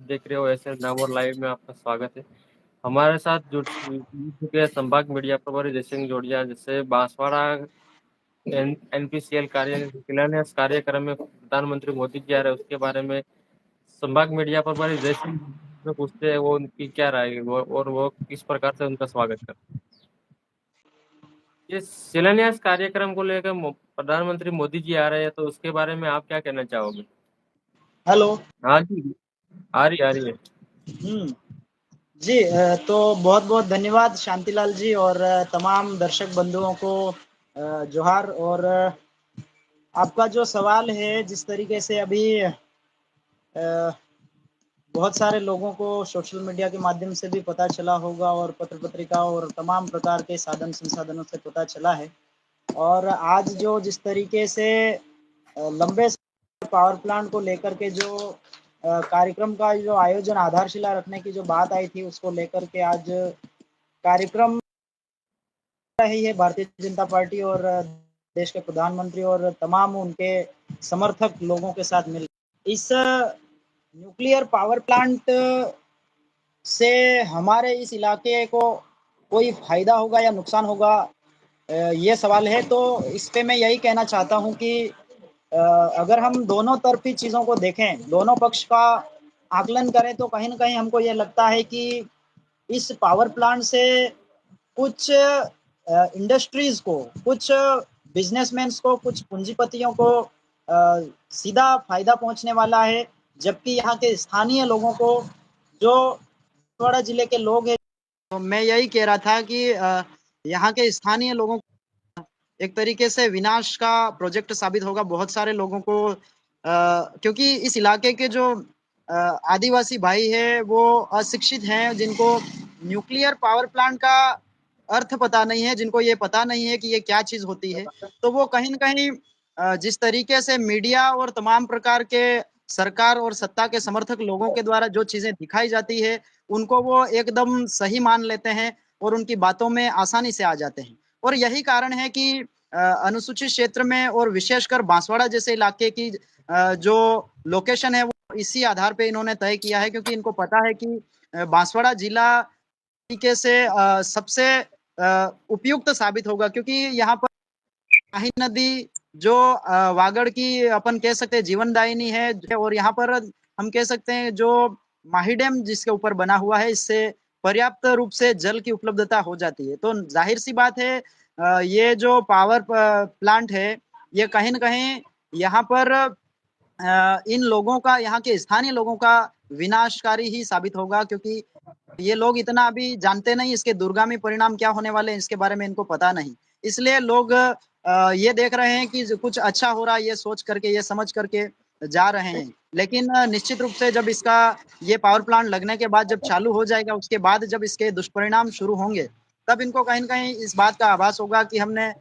देख रहे हो ऐसे नाम और लाइव में आपका स्वागत है। हमारे साथ जुड़ चुके हैं संभाग मीडिया प्रभारी जय सिंह जोड़िया, जिससे बांसवाड़ा एनपीसीएल शिलान्यास कार्यक्रम में प्रधानमंत्री मोदी जी आ रहे हैं उसके बारे में संभाग मीडिया प्रभारी जय सिंह से पूछते हैं वो उनकी क्या राय है वो और वो किस प्रकार से उनका स्वागत करते हैं। ये शिलान्यास कार्यक्रम को लेकर प्रधानमंत्री मोदी जी आ रहे हैं तो उसके बारे में आप क्या कहना चाहोगे? हेलो। हाँ जी, आ रही है। हम्म। जी, तो बहुत बहुत धन्यवाद शांतिलाल जी और तमाम दर्शक बंधुओं को जोहार। और आपका जो सवाल है, जिस तरीके से अभी बहुत सारे लोगों को सोशल मीडिया के माध्यम से भी पता चला होगा और पत्र पत्रिका और तमाम प्रकार के साधन संसाधनों से पता चला है। और आज जो जिस तरीके से लंबे पावर प्लांट को लेकर के जो कार्यक्रम का जो आयोजन आधारशिला रखने की जो बात आई थी, उसको लेकर के आज कार्यक्रम रही है भारतीय जनता पार्टी और देश के प्रधानमंत्री और तमाम उनके समर्थक लोगों के साथ मिल इस न्यूक्लियर पावर प्लांट से हमारे इस इलाके को कोई फायदा होगा या नुकसान होगा, ये सवाल है। तो इस पे मैं यही कहना चाहता हूँ कि अगर हम दोनों तरफी चीज़ों को देखें, दोनों पक्ष का आकलन करें, तो कहीं न कहीं हमको ये लगता है कि इस पावर प्लांट से कुछ इंडस्ट्रीज़ को, कुछ बिज़नेसमैन्स को, कुछ पूंजीपतियों को सीधा फ़ायदा पहुँचने वाला है। जबकि यहाँ के स्थानीय लोगों को, जो बांसवाड़ा जिले के लोग हैं, तो मैं यही कह रहा था कि यहाँ के स्थानीय लोगों एक तरीके से विनाश का प्रोजेक्ट साबित होगा बहुत सारे लोगों को, क्योंकि इस इलाके के जो आदिवासी भाई है वो अशिक्षित हैं, जिनको न्यूक्लियर पावर प्लांट का अर्थ पता नहीं है, जिनको ये पता नहीं है कि ये क्या चीज होती है। तो वो कहीं न कहीं जिस तरीके से मीडिया और तमाम प्रकार के सरकार और सत्ता के समर्थक लोगों के द्वारा जो चीजें दिखाई जाती है, उनको वो एकदम सही मान लेते हैं और उनकी बातों में आसानी से आ जाते हैं। और यही कारण है कि अनुसूचित क्षेत्र में और विशेषकर बांसवाड़ा जैसे इलाके की जो लोकेशन है, वो इसी आधार पे इन्होंने तय किया है, क्योंकि इनको पता है कि बांसवाड़ा जिला तरीके से सबसे उपयुक्त साबित होगा, क्योंकि यहाँ पर माही नदी जो वागड़ की अपन कह सकते हैं जीवनदायिनी है, और यहाँ पर हम कह सकते हैं जो माही डैम जिसके ऊपर बना हुआ है, इससे पर्याप्त रूप से जल की उपलब्धता हो जाती है। तो जाहिर सी बात है, ये जो पावर प्लांट है, ये कहीं न कहीं यहाँ पर इन लोगों का, यहाँ के स्थानीय लोगों का विनाशकारी ही साबित होगा, क्योंकि ये लोग इतना अभी जानते नहीं, इसके दूरगामी परिणाम क्या होने वाले हैं इसके बारे में इनको पता नहीं। इसलिए लोग ये देख रहे हैं कि कुछ अच्छा हो रहा है, ये सोच करके, ये समझ करके जा रहे हैं। लेकिन निश्चित रूप से जब इसका ये पावर प्लांट लगने के बाद जब चालू हो जाएगा, उसके बाद जब इसके दुष्परिणाम शुरू होंगे, तब इनको कहीं न कहीं इस बात का आभास होगा कि हमने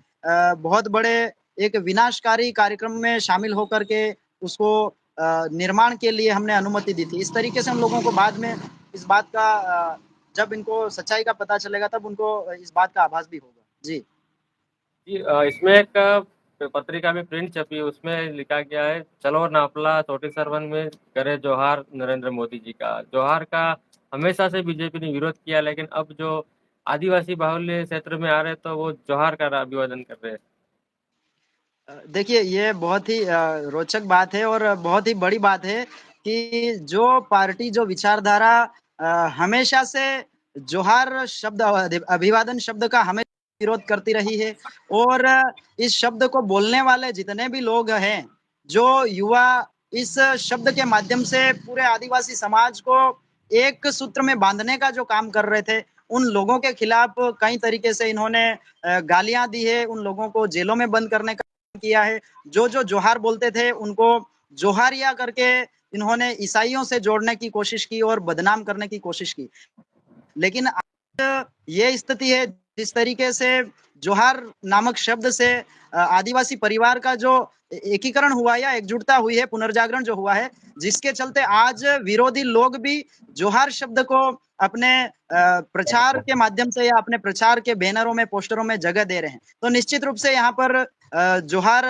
बहुत बड़े एक विनाशकारी कार्यक्रम में शामिल होकर के उसको निर्माण के लिए हमने अनुमति दी थी। इस तरीके से हम लोगों को बाद में इस बात का जब इनको सच्चाई का पता चलेगा, तब उनको इस बात का आभास भी होगा। जी। जी, इसमें एक पत्रिका में प्रिंट छपी है, उसमें लिखा गया है चलो नापला छोटी सरवन में करे जोहार नरेंद्र मोदी जी का। जोहार का हमेशा से बीजेपी ने विरोध किया, लेकिन अब जो आदिवासी बाहुल्य क्षेत्र में आ रहे तो वो जोहार का अभिवादन कर रहे हैं। देखिए, ये बहुत ही रोचक बात है और बहुत ही बड़ी बात है कि जो पार्टी, जो विचारधारा हमेशा से जोहार शब्द, अभिवादन शब्द का हमेशा विरोध करती रही है, और इस शब्द को बोलने वाले जितने भी लोग हैं, जो युवा इस शब्द के माध्यम से पूरे आदिवासी समाज को एक सूत्र में बांधने का जो काम कर रहे थे, उन लोगों के खिलाफ कई तरीके से इन्होंने गालियां दी है, उन लोगों को जेलों में बंद करने का किया है। जो जो जोहार बोलते थे, उनको जोहारिया करके इन्होंने ईसाइयों से जोड़ने की कोशिश की और बदनाम करने की कोशिश की। लेकिन आज ये स्थिति है, जिस तरीके से जोहार नामक शब्द से आदिवासी परिवार का जो एकीकरण हुआ या एकजुटता हुई है, पुनर्जागरण जो हुआ है, जिसके चलते आज विरोधी लोग भी जोहार शब्द को अपने प्रचार के माध्यम से या अपने प्रचार के बैनरों में, पोस्टरों में जगह दे रहे हैं। तो निश्चित रूप से यहाँ पर जोहार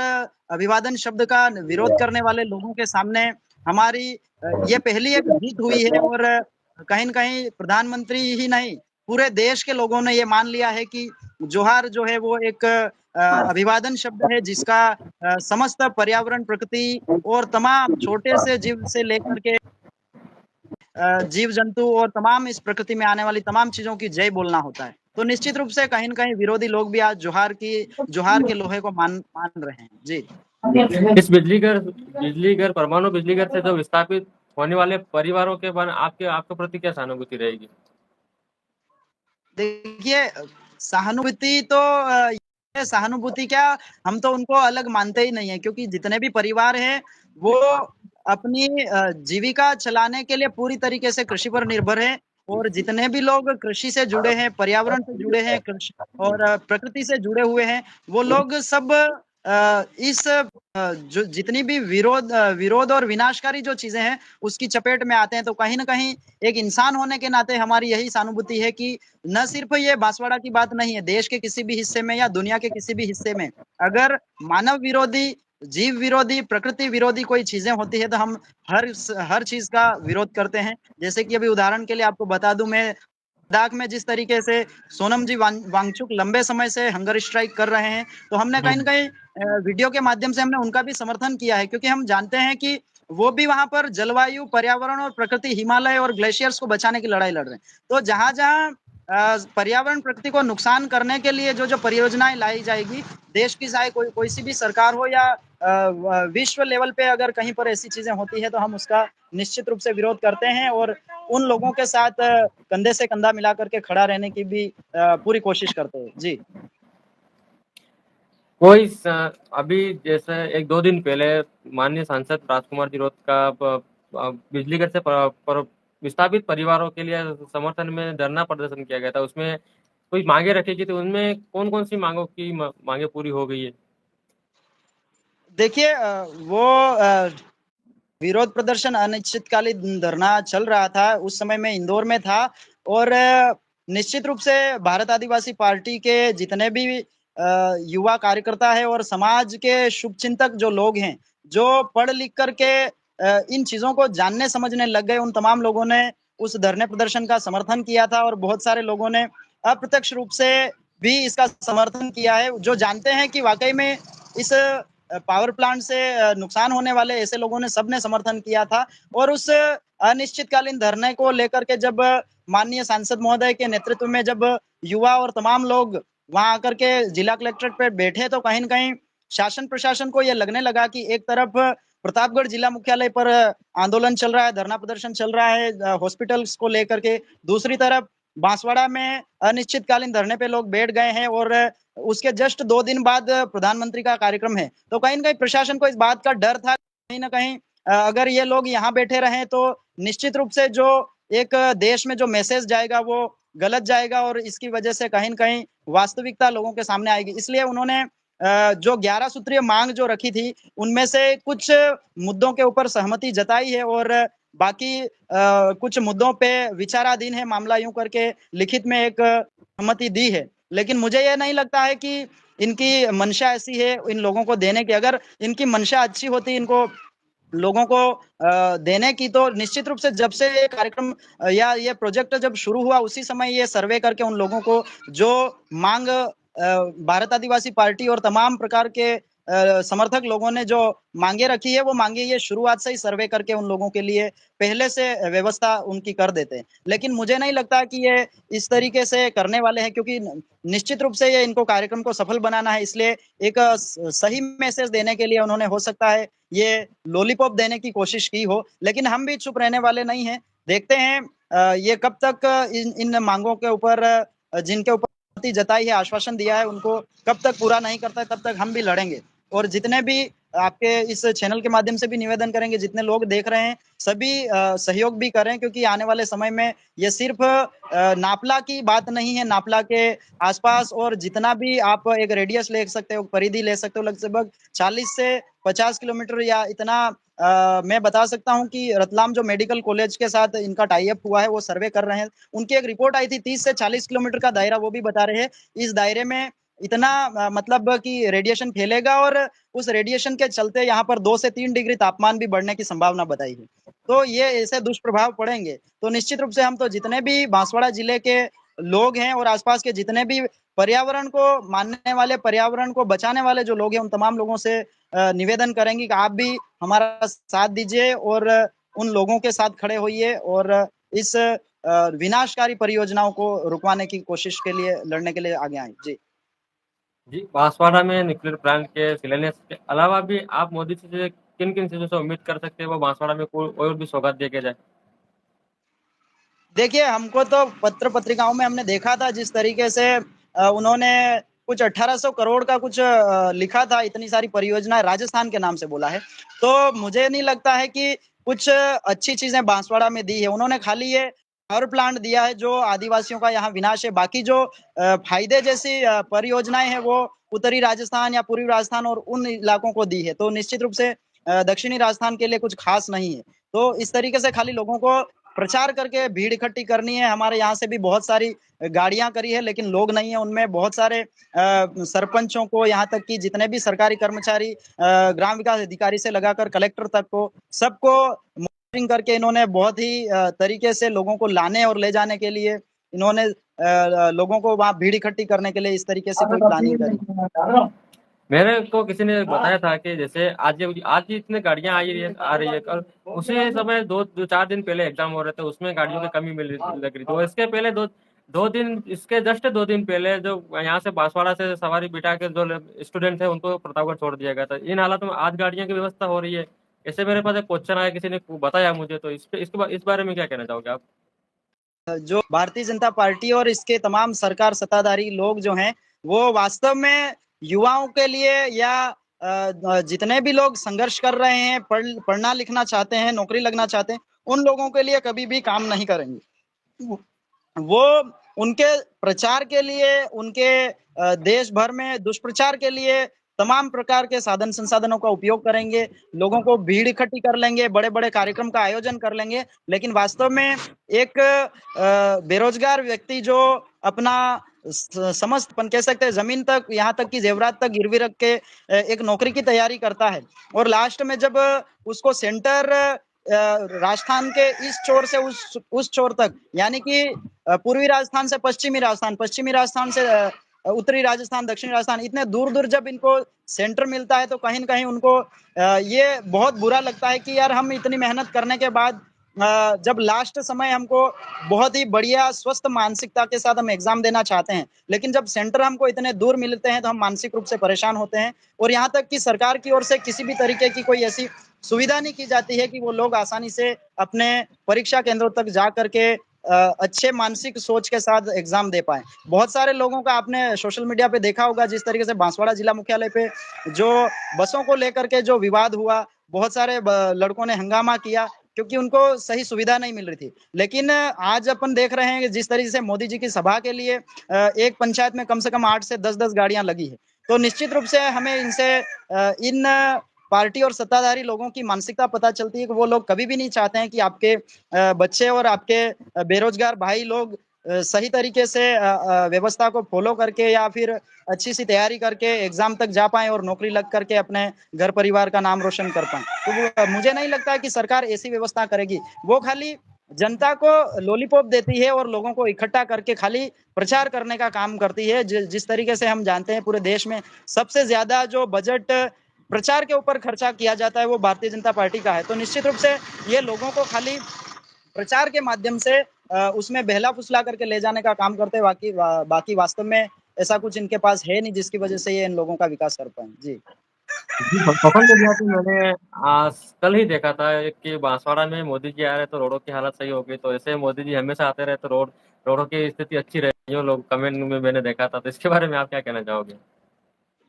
अभिवादन शब्द का विरोध करने वाले लोगों के सामने हमारी ये पहली एक जीत हुई है और कहीं न कहीं प्रधानमंत्री ही नहीं, पूरे देश के लोगों ने ये मान लिया है कि जोहार जो है वो एक अभिवादन शब्द है जिसका समस्त पर्यावरण, प्रकृति और तमाम छोटे से जीव से लेकर के जीव जंतु और तमाम इस प्रकृति में आने वाली तमाम चीजों की जय बोलना होता है। तो निश्चित रूप से कहीं न कहीं विरोधी लोग भी आज जोहार के लोहे को मान मान रहे हैं। जी। इस बिजली घर परमाणु बिजली घर से जो विस्थापित होने वाले परिवारों के बारे में आपके प्रति क्या सहानुभूति रहेगी? देखिए सहानुभूति तो सहानुभूति क्या, हम तो उनको अलग मानते ही नहीं है, क्योंकि जितने भी परिवार हैं वो अपनी जीविका चलाने के लिए पूरी तरीके से कृषि पर निर्भर है और जितने भी लोग कृषि से जुड़े हैं, पर्यावरण से जुड़े हैं, कृषि और प्रकृति से जुड़े हुए हैं, वो लोग सब इस जो जितनी भी विरोध और विनाशकारी जो चीजें हैं उसकी चपेट में आते हैं। तो कहीं न कहीं एक इंसान होने के नाते हमारी यही सहानुभूति है कि न सिर्फ ये बांसवाड़ा की बात नहीं है, देश के किसी भी हिस्से में या दुनिया के किसी भी हिस्से में अगर मानव विरोधी, जीव विरोधी, प्रकृति विरोधी कोई चीजें होती है तो हम हर चीज का विरोध करते हैं। जैसे कि अभी उदाहरण के लिए आपको बता दूं, मैं लद्दाख में जिस तरीके से सोनम जी वांगचुक लंबे समय से हंगर स्ट्राइक कर रहे हैं, तो हमने कहीं न कहीं वीडियो के माध्यम से हमने उनका भी समर्थन किया है, क्योंकि हम जानते हैं कि वो भी वहां पर जलवायु, पर्यावरण और प्रकृति, हिमालय और ग्लेशियर्स को बचाने की लड़ाई लड़ रहे हैं। तो जहां-जहां पर्यावरण, प्रकृति को नुकसान करने के लिए जो परियोजनाएं लाई जाएगी, देश की चाहे कोई सी भी सरकार हो या विश्व लेवल पे अगर कहीं पर ऐसी चीजें होती है तो हम उसका निश्चित रूप से विरोध करते हैं और उन लोगों के साथ कंधे से कंधा मिला करके खड़ा रहने की भी पूरी कोशिश करते हैं। जी। अभी जैसे 1-2 दिन पहले माननीय सांसद राजकुमार जिरोत का बिजली घर से विस्थापित परिवारों के लिए समर्थन में धरना प्रदर्शन किया गया था। उसमें कोई मांगे रखी गई थी, उनमें कौन-कौन सी मांगों की मांगे पूरी हो गई है? देखिए वो विरोध प्रदर्शन अनिश्चितकालीन धरना चल रहा था, उस समय मैं इंदौर में था और निश्चित रूप से भारत आदिवासी पार्टी के जितने भी युवा कार्यकर्ता है और समाज के शुभचिंतक जो लोग हैं, जो पढ़ लिख करके इन चीजों को जानने समझने लग गए, उन तमाम लोगों ने उस धरने प्रदर्शन का समर्थन किया था और बहुत सारे लोगों ने अप्रत्यक्ष रूप से भी इसका समर्थन किया है, जो जानते हैं कि वाकई में इस पावर प्लांट से नुकसान होने वाले ऐसे लोगों ने सबने समर्थन किया था। और उस अनिश्चितकालीन धरने को लेकर के जब माननीय सांसद महोदय के नेतृत्व में जब युवा और तमाम लोग वहां आकर के जिला कलेक्ट्रेट पे बैठे, तो कहीं न कहीं शासन प्रशासन को यह लगने लगा कि एक तरफ प्रतापगढ़ जिला मुख्यालय पर आंदोलन चल रहा है, धरना प्रदर्शन चल रहा है हॉस्पिटल्स को लेकर के, दूसरी तरफ बांसवाड़ा में अनिश्चितकालीन धरने पे लोग बैठ गए हैं और उसके जस्ट 2 दिन बाद प्रधानमंत्री का कार्यक्रम है। तो कहीं न कहीं प्रशासन को इस बात का डर था, कहीं न कहीं अगर ये लोग यहाँ बैठे रहे तो निश्चित रूप से जो एक देश में जो मैसेज जाएगा वो गलत जाएगा और इसकी वजह से कहीं न कहीं वास्तविकता लोगों के सामने आएगी। इसलिए उन्होंने जो 11 सूत्रीय मांग जो रखी थी, उनमें से कुछ मुद्दों के ऊपर सहमति जताई है और बाकी कुछ मुद्दों पे विचाराधीन है मामला, यूं करके लिखित में एक सहमति दी है। लेकिन मुझे ये नहीं लगता है कि इनकी मंशा ऐसी है इन लोगों को देने की। अगर इनकी मंशा अच्छी होती इनको लोगों को देने की, तो निश्चित रूप से जब से ये कार्यक्रम या ये प्रोजेक्ट जब शुरू हुआ उसी समय ये सर्वे करके उन लोगों को जो मांग भारत आदिवासी पार्टी और तमाम प्रकार के समर्थक लोगों ने जो मांगे रखी है वो मांगे ये शुरुआत से ही सर्वे करके उन लोगों के लिए पहले से व्यवस्था उनकी कर देते हैं। लेकिन मुझे नहीं लगता कि ये इस तरीके से करने वाले हैं, क्योंकि निश्चित रूप से ये इनको कार्यक्रम को सफल बनाना है, इसलिए एक सही मैसेज देने के लिए उन्होंने हो सकता है ये लॉलीपॉप देने की कोशिश की हो। लेकिन हम भी चुप रहने वाले नहीं हैं, देखते हैं ये कब तक इन मांगों के ऊपर जिनके ऊपर जताई है, आश्वासन दिया है, उनको कब तक पूरा नहीं करता है तब तक हम भी लड़ेंगे। और जितने भी आपके इस चैनल के माध्यम से भी निवेदन करेंगे, जितने लोग देख रहे हैं सभी सहयोग भी करें, क्योंकि आने वाले समय में ये सिर्फ नापला की बात नहीं है, नापला के आसपास और जितना भी आप एक रेडियस ले सकते हो, परिधि ले सकते हो, लगभग 40 से 50 किलोमीटर या इतना मैं बता सकता हूं कि रतलाम जो मेडिकल कॉलेज के साथ इनका टाई अप हुआ है वो सर्वे कर रहे हैं। उनकी एक रिपोर्ट आई थी 30 से 40 किलोमीटर का दायरा, वो भी बता रहे हैं इस दायरे में इतना मतलब कि रेडिएशन फैलेगा और उस रेडिएशन के चलते यहाँ पर 2 से 3 डिग्री तापमान भी बढ़ने की संभावना बताई है। तो ये ऐसे दुष्प्रभाव पड़ेंगे। तो निश्चित रूप से हम तो जितने भी बांसवाड़ा जिले के लोग हैं और आसपास के जितने भी पर्यावरण को मानने वाले, पर्यावरण को बचाने वाले जो लोग हैं, उन तमाम लोगों से निवेदन करेंगे कि आप भी हमारा साथ दीजिए और उन लोगों के साथ खड़े होइए और इस विनाशकारी परियोजनाओं को रुकवाने की कोशिश के लिए, लड़ने के लिए आगे आए। जी। जी, बांसवाड़ा में न्यूक्लियर प्लांट के शिलान्यास के अलावा भी आप मोदी जी से किन-किन चीज़ों से उम्मीद कर सकते हैं वो बांसवाड़ा में कोई और भी सौगात दे के जाए? देखिए, हमको तो पत्र-पत्रिकाओं में हमने देखा था जिस तरीके से उन्होंने कुछ 1800 करोड़ का कुछ लिखा था, इतनी सारी परियोजनाएँ राजस्थान के नाम से बोला है। तो मुझे नहीं लगता है कि कुछ अच्छी चीज़ें बांसवाड़ा में दी है। उन्होंने खाली ये पावर प्लांट दिया है जो आदिवासियों का यहाँ विनाश है। बाकी जो फ़ायदे जैसी परियोजनाएँ हैं वो उत्तरी राजस्थान या पूर्वी राजस्थान और उन इलाकों को दी है। तो निश्चित रूप से दक्षिणी राजस्थान के लिए कुछ ख़ास नहीं है। तो इस तरीके से खाली लोगों को प्रचार करके भीड़ इकट्ठी करनी है। हमारे यहाँ से भी बहुत सारी गाड़ियां करी है लेकिन लोग नहीं है उनमें। बहुत सारे सरपंचों को, यहाँ तक कि जितने भी सरकारी कर्मचारी ग्राम विकास अधिकारी से लगाकर कलेक्टर तक को, सबको मॉनिटरिंग करके इन्होंने बहुत ही तरीके से लोगों को लाने और ले जाने के लिए इन्होंने लोगों को वहां भीड़ इकट्ठी करने के लिए इस तरीके से कोई प्लानिंग करी। मेरे को किसी ने बताया था कि जैसे आज ही इतनी गाड़ियां आ रही है कल उसी समय 2-4 दिन पहले एग्जाम हो रहे थे, उसमें गाड़ियों की कमी लग रही थी। और इसके पहले दो दिन, इसके जस्ट 2 दिन पहले जो यहाँ से बांसवाड़ा से सवारी बिठा के जो स्टूडेंट थे उनको प्रतापगढ़ छोड़ दिया गया था। इन हालातों में आज गाड़ियों की व्यवस्था हो रही है। ऐसे मेरे पास एक क्वेश्चन आया, किसी ने बताया मुझे, तो इस बारे में क्या कहना चाहोगे आप? जो भारतीय जनता पार्टी और इसके तमाम सरकार सत्ताधारी लोग जो हैं, वो वास्तव में युवाओं के लिए या जितने भी लोग संघर्ष कर रहे हैं, पढ़ना लिखना चाहते हैं, नौकरी लगना चाहते हैं, उन लोगों के लिए कभी भी काम नहीं करेंगे। वो उनके प्रचार के लिए, उनके देश भर में दुष्प्रचार के लिए तमाम प्रकार के साधन संसाधनों का उपयोग करेंगे, लोगों को भीड़ इकट्ठी कर लेंगे, बड़े-बड़े कार्यक्रम का आयोजन कर लेंगे, लेकिन वास्तव में एक बेरोजगार व्यक्ति जो अपना समस्त अपन कह सकते हैं जमीन तक, यहाँ तक कि जेवरात तक गिरवी रख के एक नौकरी की तैयारी करता है और लास्ट में जब उसको सेंटर राजस्थान के इस छोर से उस छोर तक, यानी कि पूर्वी राजस्थान से पश्चिमी राजस्थान, पश्चिमी राजस्थान से उत्तरी राजस्थान, दक्षिणी राजस्थान, इतने दूर दूर जब इनको सेंटर मिलता है तो कहीं न कहीं उनको ये बहुत बुरा लगता है कि यार हम इतनी मेहनत करने के बाद जब लास्ट समय हमको बहुत ही बढ़िया स्वस्थ मानसिकता के साथ हम एग्जाम देना चाहते हैं, लेकिन जब सेंटर हमको इतने दूर मिलते हैं तो हम मानसिक रूप से परेशान होते हैं और यहाँ तक कि सरकार की ओर से किसी भी तरीके की कोई ऐसी सुविधा नहीं की जाती है कि वो लोग आसानी से अपने परीक्षा केंद्रों तक जा करके अच्छे मानसिक सोच के साथ एग्जाम दे पाए। बहुत सारे लोगों का आपने सोशल मीडिया पे देखा होगा जिस तरीके से बांसवाड़ा जिला मुख्यालय पे जो बसों को लेकर के जो विवाद हुआ, बहुत सारे लड़कों ने हंगामा किया क्योंकि उनको सही सुविधा नहीं मिल रही थी। लेकिन आज अपन देख रहे हैं कि जिस तरीके से मोदी जी की सभा के लिए एक पंचायत में कम से कम 8 से 10-10 गाड़ियां लगी है। तो निश्चित रूप से हमें इनसे इन पार्टी और सत्ताधारी लोगों की मानसिकता पता चलती है कि वो लोग कभी भी नहीं चाहते हैं कि आपके बच्चे और आपके बेरोजगार भाई लोग सही तरीके से व्यवस्था को फॉलो करके या फिर अच्छी सी तैयारी करके एग्जाम तक जा पाए और नौकरी लग करके अपने घर परिवार का नाम रोशन कर पाए। तो मुझे नहीं लगता है कि सरकार ऐसी व्यवस्था करेगी। वो खाली जनता को लॉलीपॉप देती है और लोगों को इकट्ठा करके खाली प्रचार करने का काम करती है। जिस तरीके से हम जानते हैं पूरे देश में सबसे ज्यादा जो बजट प्रचार के ऊपर खर्चा किया जाता है वो भारतीय जनता पार्टी का है। तो निश्चित रूप से ये लोगों को खाली प्रचार के माध्यम से उसमें बहला फुसला करके ले जाने का काम करते हैं। बाकी वास्तव में ऐसा कुछ इनके पास है नहीं जिसकी वजह से ये इन लोगों का विकास कर पाए। जी। जी, सोशल मीडिया पे मैंने आज कल ही देखा था कि बांसवाड़ा में मोदी जी आ रहे तो रोडों की हालत सही हो गई। तो ऐसे मोदी जी हमेशा आते रहे तो रोडों की स्थिति अच्छी रही हो, लोग कमेंट में मैंने देखा था। तो इसके बारे में आप क्या कहना चाहोगे?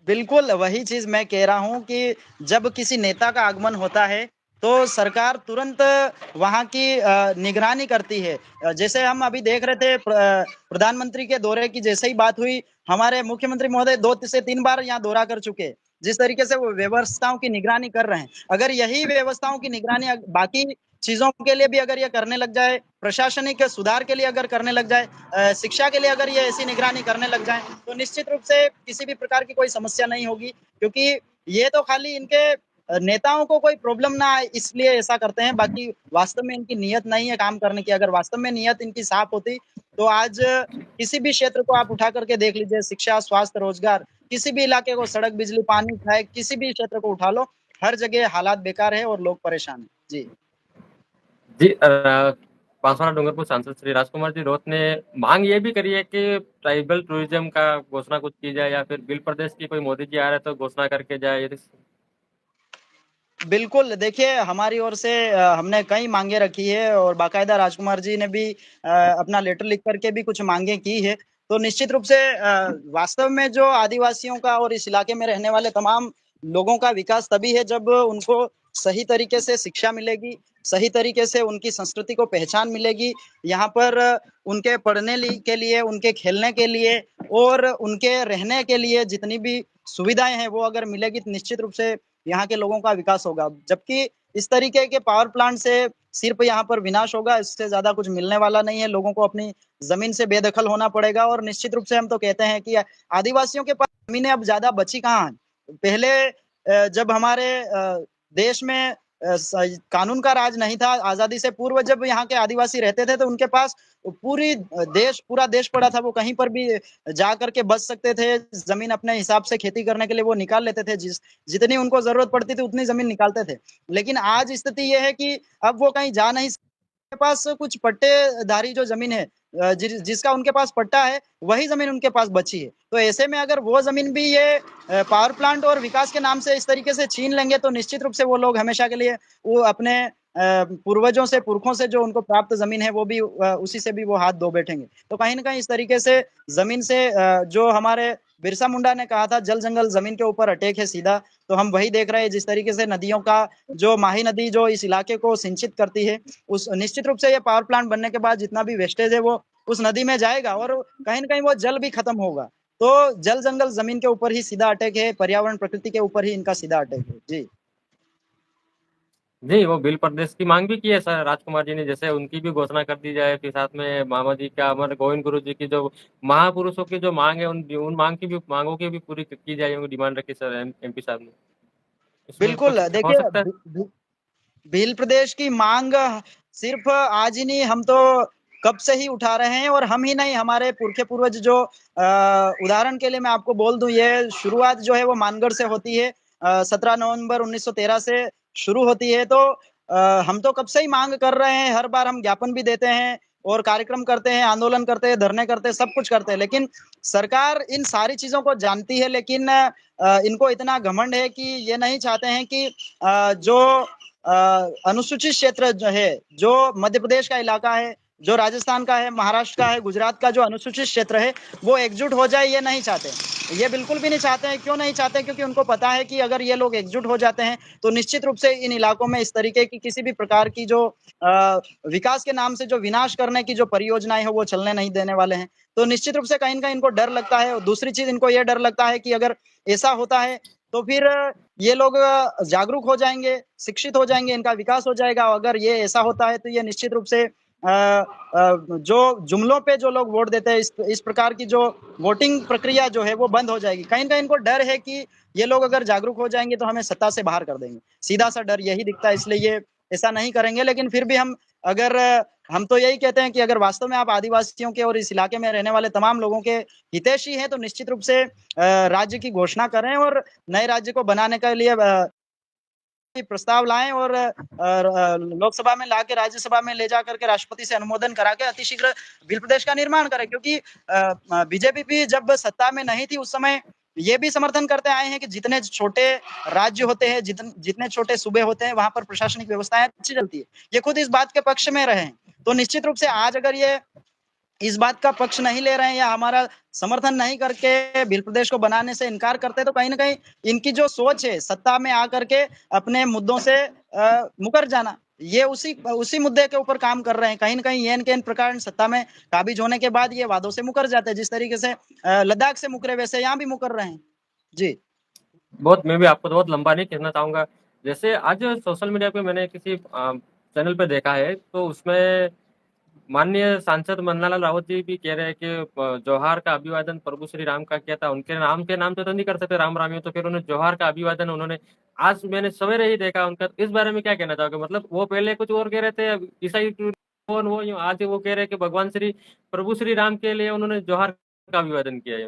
बिल्कुल, वही चीज़ मैं कह रहा हूँ कि जब किसी नेता का आगमन होता है, तो सरकार तुरंत वहाँ की निगरानी करती है। जैसे हम अभी देख रहे थे प्रधानमंत्री के दौरे की जैसे ही बात हुई, हमारे मुख्यमंत्री महोदय 2 से 3 बार यहाँ दौरा कर चुके हैं। जिस तरीके से वो व्यवस्थाओं की निगरानी कर रहे हैं, अगर यही व्यवस्थाओं की निगरानी बाकी चीजों के लिए भी अगर ये करने लग जाए, प्रशासनिक सुधार के लिए अगर करने लग जाए, शिक्षा के लिए अगर ये ऐसी निगरानी करने लग जाए, तो निश्चित रूप से किसी भी प्रकार की कोई समस्या नहीं होगी, क्योंकि ये तो खाली इनके नेताओं को कोई प्रॉब्लम ना आए इसलिए ऐसा करते हैं, बाकी वास्तव में इनकी नीयत नहीं है काम करने की। अगर वास्तव में नीयत इनकी साफ होती तो आज किसी भी क्षेत्र को आप उठा करके देख लीजिए, शिक्षा, स्वास्थ्य, रोजगार, किसी भी इलाके को, सड़क, बिजली, पानी, खाए, किसी भी क्षेत्र को उठा लो, हर जगह हालात बेकार है और लोग परेशान हैं। जी जी बांसवाड़ा डूंगरपुर सांसद श्री राजकुमार जी रोत ने मांग ये भी करी है कि ट्राइबल टूरिज्म का घोषणा कुछ की जाए, या फिर बिल प्रदेश की कोई मोदी जी आ रहे तो घोषणा करके जाए। बिल्कुल, देखिए हमारी ओर से हमने कई मांगे रखी है और बाकायदा राजकुमार जी ने भी अपना लेटर लिख करके भी कुछ मांगे की है। तो निश्चित रूप से वास्तव में जो आदिवासियों का और इस इलाके में रहने वाले तमाम लोगों का विकास तभी है जब उनको सही तरीके से शिक्षा मिलेगी, सही तरीके से उनकी संस्कृति को पहचान मिलेगी। यहाँ पर उनके के लिए, उनके खेलने के लिए और उनके रहने के लिए जितनी भी सुविधाएं हैं वो अगर मिलेगी तो निश्चित रूप से यहाँ के लोगों का विकास होगा। जबकि इस तरीके के पावर प्लांट से सिर्फ यहाँ पर विनाश होगा, इससे ज्यादा कुछ मिलने वाला नहीं है। लोगों को अपनी जमीन से बेदखल होना पड़ेगा और निश्चित रूप से हम तो कहते हैं कि आदिवासियों के पास जमीनें अब ज्यादा बची कहाँ हैं। पहले जब हमारे देश में कानून का राज नहीं था, आजादी से पूर्व जब यहाँ के आदिवासी रहते थे तो उनके पास पूरा देश पड़ा था, वो कहीं पर भी जा करके बच सकते थे, जमीन अपने हिसाब से खेती करने के लिए वो निकाल लेते थे, जितनी उनको जरूरत पड़ती थी उतनी जमीन निकालते थे। लेकिन आज स्थिति यह है कि अब वो कहीं जा नहीं, के पास कुछ पट्टेदारी जो जमीन है, जिसका उनके पास पट्टा है वही जमीन उनके पास बची है। तो ऐसे में अगर वो जमीन भी ये पावर प्लांट और विकास के नाम से इस तरीके से छीन लेंगे तो निश्चित रूप से वो लोग हमेशा के लिए वो अपने पूर्वजों से, पुरखों से जो उनको प्राप्त जमीन है वो भी उसी से भी वो हाथ धो बैठेंगे। तो कहीं ना कहीं इस तरीके से जमीन से जो हमारे बिरसा मुंडा ने कहा था, जल जंगल जमीन के ऊपर अटैक है सीधा, तो हम वही देख रहे हैं। जिस तरीके से नदियों का, जो माही नदी जो इस इलाके को सिंचित करती है, उस निश्चित रूप से ये पावर प्लांट बनने के बाद जितना भी वेस्टेज है वो उस नदी में जाएगा और कहीं ना कहीं वो जल भी खत्म होगा। तो जल जंगल जमीन के ऊपर ही सीधा अटैक है, पर्यावरण प्रकृति के ऊपर ही इनका सीधा अटैक है। जी जी, वो बिल प्रदेश की मांग भी की है सर राजकुमार जी ने, जैसे उनकी भी घोषणा कर दी जाए, फिर साथ में मामा जी का, हमारे गोविंद गुरु जी की जो महापुरुषों की जो मांग है, उन मांगों की भी पूरी की जाए, उनकी डिमांड रखी सर एमपी साहब ने। इसमें बिल्कुल, कुछ हो देखिए सकता है। भील प्रदेश की मांग सिर्फ आज ही नहीं, हम तो कब से ही उठा रहे हैं और हम ही नहीं, हमारे पुरखे पूर्वज जो उदाहरण के लिए मैं आपको बोल दूं, ये शुरुआत जो है वो मानगढ़ से होती है, 17 नवंबर 1913 से शुरू होती है। तो हम तो कब से ही मांग कर रहे हैं, हर बार हम ज्ञापन भी देते हैं और कार्यक्रम करते हैं, आंदोलन करते हैं, धरने करते हैं, सब कुछ करते हैं, लेकिन सरकार इन सारी चीजों को जानती है, लेकिन इनको इतना घमंड है कि ये नहीं चाहते हैं कि जो अनुसूचित क्षेत्र जो है, जो मध्य प्रदेश का इलाका है, जो राजस्थान का है, महाराष्ट्र का है, गुजरात का जो अनुसूचित क्षेत्र है, वो एकजुट हो जाए, ये नहीं चाहते। ये बिल्कुल भी नहीं चाहते हैं। क्यों नहीं चाहते? क्योंकि उनको पता है कि अगर ये लोग एकजुट हो जाते हैं तो निश्चित रूप से इन इलाकों में इस तरीके की किसी भी प्रकार की जो विकास के नाम से जो विनाश करने की जो परियोजनाएं है वो चलने नहीं देने वाले हैं। तो निश्चित रूप से कहीं ना कहीं इनको डर लगता है। और दूसरी चीज, इनको ये डर लगता है कि अगर ऐसा होता है तो फिर ये लोग जागरूक हो जाएंगे, शिक्षित हो जाएंगे, इनका विकास हो जाएगा। अगर ये ऐसा होता है तो ये निश्चित रूप से जो जुमलों पे जो लोग वोट देते हैं, इस प्रकार की जो वोटिंग प्रक्रिया जो है वो बंद हो जाएगी। कहीं ना कहीं इनको डर है कि ये लोग अगर जागरूक हो जाएंगे तो हमें सत्ता से बाहर कर देंगे, सीधा सा डर यही दिखता है, इसलिए ये ऐसा नहीं करेंगे। लेकिन फिर भी अगर हम तो यही कहते हैं कि अगर वास्तव में आप आदिवासियों के और इस इलाके में रहने वाले तमाम लोगों के हितैषी हैं तो निश्चित रूप से राज्य की घोषणा करें और नए राज्य को बनाने के लिए प्रस्ताव लाएं और लोकसभा में लाके राज्यसभा में ले जा करके राष्ट्रपति से अनुमोदन करा के अतिशीघ्र बिल प्रदेश का निर्माण करें। क्योंकि बीजेपी भी जब सत्ता में नहीं थी उस समय ये भी समर्थन करते आए हैं कि जितने छोटे राज्य होते हैं, जितने छोटे सूबे होते हैं, वहां पर प्रशासनिक व्यवस्थाएं अच्छी चलती है। ये खुद इस बात के पक्ष में रहे हैं। तो निश्चित रूप से आज अगर ये इस बात का पक्ष नहीं ले रहे हैं या हमारा समर्थन नहीं करके बिल प्रदेश को बनाने से इनकार करते हैं तो कहीं ना कहीं इनकी जो सोच है सत्ता में आकर के अपने मुद्दों से मुकर जाना, ये उसी मुद्दे के ऊपर काम कर रहे हैं। कहीं ना कहीं ये इनके इन प्रकार सत्ता में काबिज होने के बाद ये वादों से मुकर जाते हैं, जिस तरीके से लद्दाख से मुकरे वैसे यहाँ भी मुकर रहे हैं। जी बहुत, मैं भी आपको तो बहुत लंबा नहीं कहना चाहूंगा। जैसे आज सोशल मीडिया पे मैंने किसी चैनल पे देखा है, तो उसमें माननीय सांसद मन्नालाल रावत जी भी कह रहे हैं कि जोहार का अभिवादन प्रभु श्री राम का किया था, उनके नाम के नाम तो नहीं कर सकते राम राम, तो फिर उन्होंने जोहार का अभिवादन उन्होंने आज मैंने सवेरे ही देखा उनका। इस बारे में क्या कहना चाहोगे? मतलब वो पहले कुछ और कह रहे थे, ईसाई कौन वो यूं, आज वो कह रहे हैं कि भगवान श्री प्रभु श्री राम के लिए उन्होंने जोहार का अभिवादन किया है।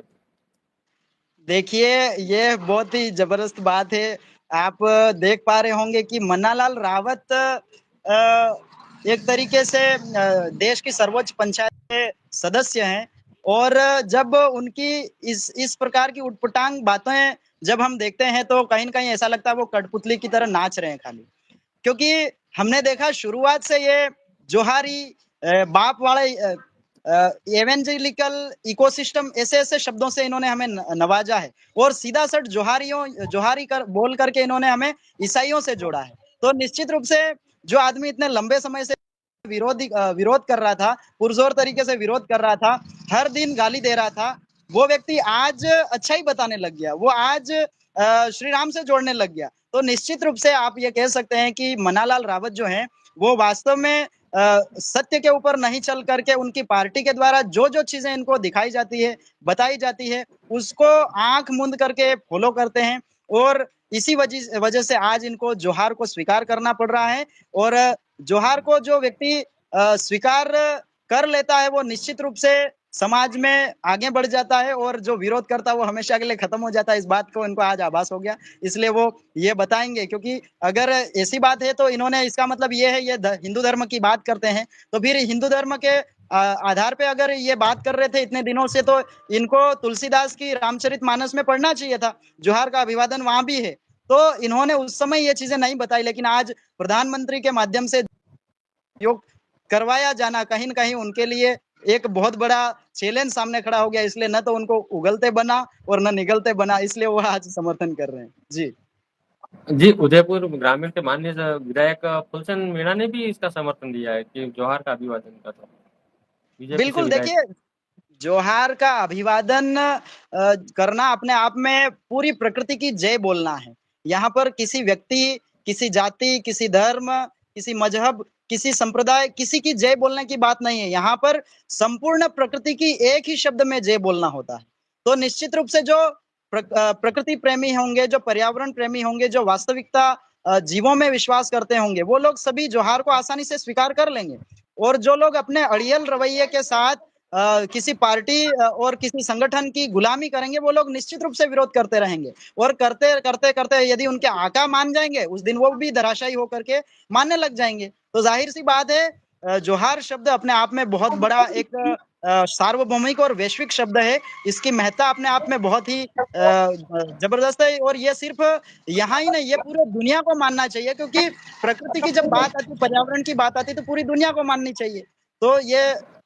देखिए, ये बहुत ही जबरदस्त बात है। आप देख पा रहे होंगे कि मन्नालाल रावत एक तरीके से देश की सर्वोच्च पंचायत के सदस्य हैं, और जब उनकी इस प्रकार की उटपटांग बातें जब हम देखते हैं तो कहीं न कहीं ऐसा लगता है वो कठपुतली की तरह नाच रहे हैं खाली। क्योंकि हमने देखा शुरुआत से ये जोहारी बाप वाले एवेंजेलिकल इकोसिस्टम ऐसे ऐसे शब्दों से इन्होंने हमें नवाजा है, और सीधा सट जोहारी कर बोल करके इन्होंने हमें ईसाइयों से जोड़ा है। तो निश्चित रूप से जो आदमी इतने लंबे समय से विरोध कर रहा था, पुरजोर तरीके से विरोध कर रहा था, हर दिन गाली दे रहा था, वो व्यक्ति आज अच्छा ही बताने लग गया, वो आज श्री राम से जोड़ने लग गया। तो निश्चित रूप से आप ये कह सकते हैं कि मन्नालाल रावत जो हैं वो वास्तव में सत्य के ऊपर नहीं चल करके उनकी पार्टी के द्वारा जो जो चीजें इनको दिखाई जाती है, बताई जाती है, उसको आंख मूंद करके फॉलो करते हैं, और इसी वजह वजह से आज इनको जोहार को स्वीकार करना पड़ रहा है। और जोहार को जो व्यक्ति स्वीकार कर लेता है वो निश्चित रूप से समाज में आगे बढ़ जाता है, और जो विरोध करता है वो हमेशा के लिए खत्म हो जाता है। इस बात को इनको आज आभास हो गया, इसलिए वो ये बताएंगे। क्योंकि अगर ऐसी बात है तो इन्होंने, इसका मतलब ये है ये हिंदू धर्म की बात करते हैं, तो फिर हिंदू धर्म के आधार पे अगर ये बात कर रहे थे इतने दिनों से, तो इनको तुलसीदास की रामचरितमानस में पढ़ना चाहिए था, जोहार का अभिवादन वहां भी है। तो इन्होंने उस समय ये चीजें नहीं बताई, लेकिन आज प्रधानमंत्री के माध्यम से योग करवाया जाना कहीं न कहीं उनके लिए एक बहुत बड़ा चैलेंज सामने खड़ा हो गया। इसलिए न तो उनको उगलते बना और न निगलते बना, इसलिए वो आज समर्थन कर रहे हैं। जी। जी, उदयपुर ग्रामीण के माननीय विधायक फुलचंद मीणा ने भी इसका समर्थन दिया है कि जोहार का अभिवादन का था, बीजेपी से बिल्कुल, विधायक। देखिए, जोहार का अभिवादन करना अपने आप में पूरी प्रकृति की जय बोलना है। यहाँ पर किसी व्यक्ति, किसी जाति, किसी धर्म, किसी मजहब, किसी संप्रदाय, किसी की जय बोलने की बात नहीं है। यहाँ पर संपूर्ण प्रकृति की एक ही शब्द में जय बोलना होता है। तो निश्चित रूप से जो प्रकृति प्रेमी होंगे, जो पर्यावरण प्रेमी होंगे, जो वास्तविकता जीवों में विश्वास करते होंगे, वो लोग सभी जोहार को आसानी से स्वीकार कर लेंगे। और जो लोग अपने अड़ियल रवैये के साथ किसी पार्टी और किसी संगठन की गुलामी करेंगे, वो लोग निश्चित रूप से विरोध करते रहेंगे, और करते करते करते यदि उनके आका मान जाएंगे, उस दिन वो भी धराशायी होकर के मानने लग जाएंगे। तो जाहिर सी बात है, जोहार शब्द अपने आप में बहुत बड़ा एक सार्वभौमिक और वैश्विक शब्द है। इसकी महत्ता अपने आप में बहुत ही जबरदस्त है, और ये सिर्फ यहाँ ही नहीं, ये पूरे दुनिया को मानना चाहिए। क्योंकि प्रकृति की जब बात आती, पर्यावरण की बात आती, तो पूरी दुनिया को माननी चाहिए। तो ये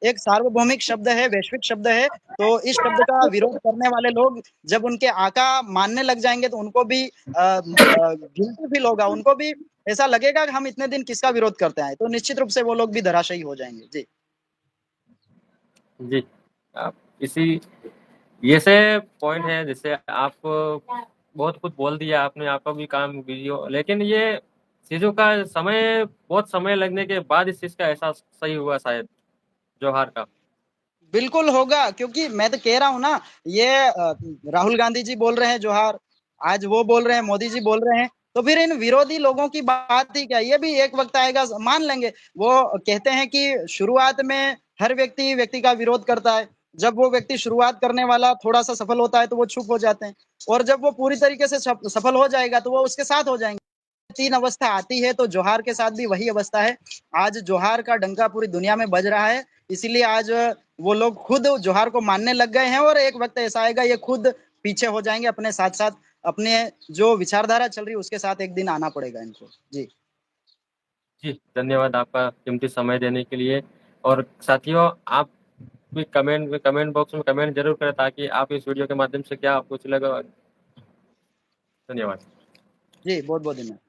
एक सार्वभौमिक शब्द है, वैश्विक शब्द है। तो इस शब्द का विरोध करने वाले लोग जब उनके आका मानने लग जाएंगे, तो उनको भी गिल्टी फील होगा, उनको भी ऐसा लगेगा कि हम इतने दिन किसका विरोध करते आए। तो निश्चित रूप से वो लोग भी धराशायी हो जाएंगे। जी जी, आप इसी ये से पॉइंट है, जैसे आप बहुत कुछ बोल दिया आपने, आपका भी काम बिजी हो, लेकिन ये चीजों का समय, बहुत समय लगने के बाद इस चीज का एहसास सही हुआ शायद, जोहार का। बिल्कुल होगा, क्योंकि मैं तो कह रहा हूँ ना, ये राहुल गांधी जी बोल रहे हैं जोहार, आज वो बोल रहे हैं, मोदी जी बोल रहे हैं, तो फिर इन विरोधी लोगों की बात ही क्या, ये भी एक वक्त आएगा मान लेंगे। वो कहते हैं कि शुरुआत में हर व्यक्ति व्यक्ति का विरोध करता है, जब वो व्यक्ति शुरुआत करने वाला थोड़ा सा सफल होता है तो वो चुप हो जाते हैं, और जब वो पूरी तरीके से सफल हो जाएगा तो वो उसके साथ हो जाएंगे। तीन अवस्था आती है, तो जोहार के साथ भी वही अवस्था है। आज जोहार का डंका पूरी दुनिया में बज रहा है, इसीलिए आज वो लोग खुद जोहार को मानने लग गए हैं, और एक वक्त ऐसा आएगा ये खुद पीछे हो जाएंगे, अपने साथ साथ अपने जो विचारधारा चल रही है उसके साथ एक दिन आना पड़ेगा इनको। जी जी, धन्यवाद आपका कीमती समय देने के लिए। और साथियों, आप भी कमेंट बॉक्स में कमेंट जरूर करें, ताकि आप इस वीडियो के माध्यम से क्या आपको कुछ लगा। धन्यवाद। जी, बहुत बहुत धन्यवाद।